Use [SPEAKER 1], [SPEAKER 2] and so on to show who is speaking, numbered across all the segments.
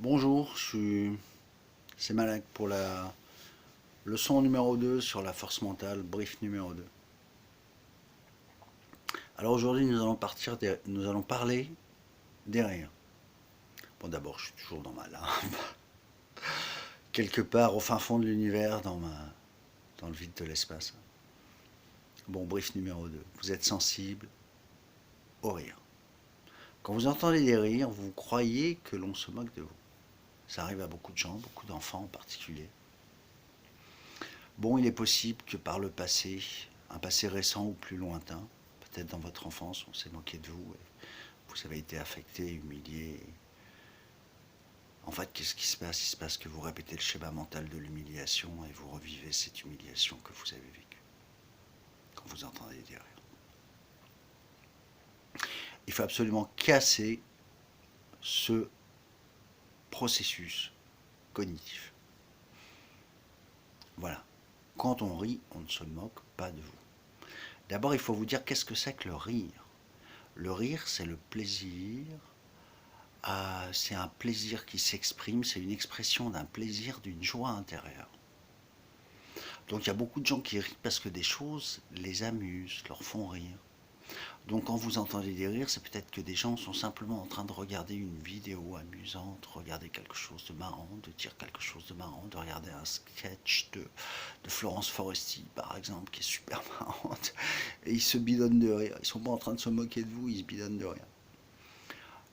[SPEAKER 1] Bonjour, c'est Malek pour la leçon numéro 2 sur la force mentale, brief numéro 2. Alors aujourd'hui nous allons parler des rires. Bon, d'abord je suis toujours dans ma larme, quelque part au fin fond de l'univers, dans le vide de l'espace. Bon, brief numéro 2, vous êtes sensible au rire. Quand vous entendez des rires, vous croyez que l'on se moque de vous. Ça arrive à beaucoup de gens, beaucoup d'enfants en particulier. Bon, il est possible que par le passé, un passé récent ou plus lointain, peut-être dans votre enfance, on s'est moqué de vous, et vous avez été affecté, humilié. En fait, qu'est-ce qui se passe? Il se passe que vous répétez le schéma mental de l'humiliation et vous revivez cette humiliation que vous avez vécue quand vous entendez des rires. Il faut absolument casser ce processus cognitif. Voilà. Quand on rit, on ne se moque pas de vous. D'abord, il faut vous dire qu'est-ce que c'est que le rire. Le rire, c'est le plaisir. C'est un plaisir qui s'exprime, c'est une expression d'un plaisir, d'une joie intérieure. Donc il y a beaucoup de gens qui rient parce que des choses les amusent, leur font rire. Donc quand vous entendez des rires, c'est peut-être que des gens sont simplement en train de regarder une vidéo amusante, regarder quelque chose de marrant, de dire quelque chose de marrant, de regarder un sketch de Florence Foresti, par exemple, qui est super marrante, et ils se bidonnent de rire. Ils sont pas en train de se moquer de vous, ils se bidonnent de rire.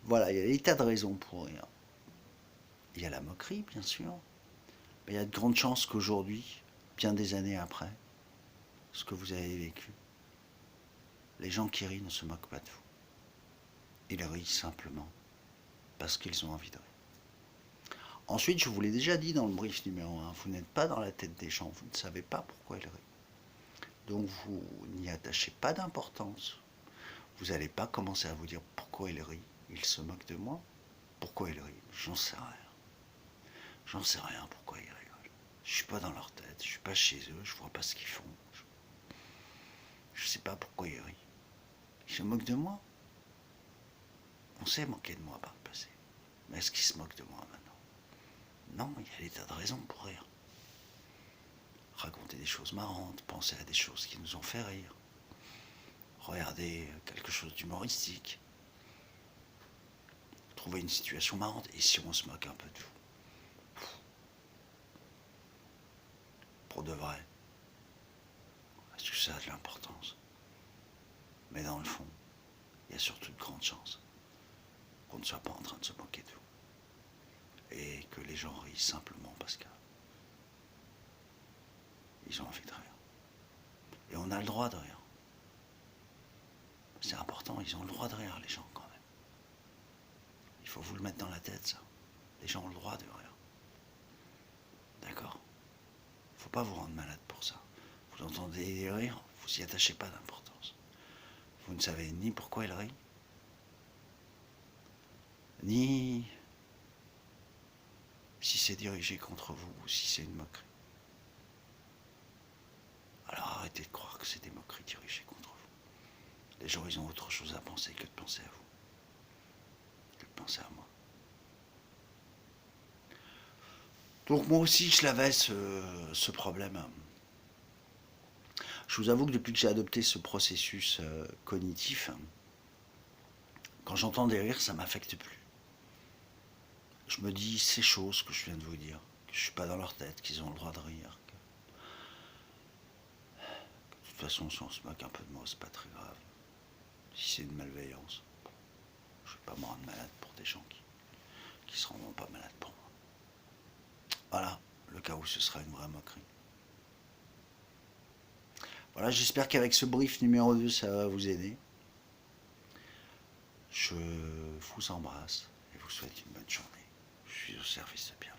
[SPEAKER 1] Voilà, il y a des tas de raisons pour rire. Il y a la moquerie, bien sûr. Mais il y a de grandes chances qu'aujourd'hui, bien des années après, ce que vous avez vécu, les gens qui rient ne se moquent pas de vous. Ils rient simplement parce qu'ils ont envie de rire. Ensuite, je vous l'ai déjà dit dans le brief numéro 1, vous n'êtes pas dans la tête des gens, vous ne savez pas pourquoi ils rient. Donc vous n'y attachez pas d'importance. Vous n'allez pas commencer à vous dire pourquoi ils rient. Ils se moquent de moi. Pourquoi ils rient? J'en sais rien. J'en sais rien pourquoi ils rigolent. Je suis pas dans leur tête, je suis pas chez eux, je vois pas ce qu'ils font. Je sais pas pourquoi ils rient. Ils se moquent de moi. On s'est moqué de moi par le passé. Mais est-ce qu'ils se moquent de moi maintenant? Non, il y a des tas de raisons pour rire. Raconter des choses marrantes, penser à des choses qui nous ont fait rire. Regarder quelque chose d'humoristique. Trouver une situation marrante. Et si on se moque un peu de vous? Pour de vrai. Est-ce que ça a de l'importance? Mais dans le fond, il y a surtout de grandes chances qu'on ne soit pas en train de se moquer de vous. Et que les gens rient simplement parce qu'ils ont envie de rire. Et on a le droit de rire. C'est important, ils ont le droit de rire, les gens, quand même. Il faut vous le mettre dans la tête, ça. Les gens ont le droit de rire. D'accord? Il ne faut pas vous rendre malade pour ça. Vous entendez des rires, vous n'y attachez pas d'importance. Vous ne savez ni pourquoi ils rient, ni si c'est dirigé contre vous ou si c'est une moquerie. Alors arrêtez de croire que c'est des moqueries dirigées contre vous. Les gens, ils ont autre chose à penser que de penser à vous, que de penser à moi. Donc moi aussi, je l'avais ce problème. Je vous avoue que depuis que j'ai adopté ce processus cognitif, quand j'entends des rires, ça ne m'affecte plus. Je me dis ces choses que je viens de vous dire, que je ne suis pas dans leur tête, qu'ils ont le droit de rire. De toute façon, si on se moque un peu de moi, c'est pas très grave. Si c'est une malveillance, je ne vais pas me rendre malade pour des gens qui ne se rendront pas malades pour moi. Voilà, le cas où ce sera une vraie moquerie. Voilà, j'espère qu'avec ce brief numéro 2, ça va vous aider. Je vous embrasse et vous souhaite une bonne journée. Je suis au service de bien.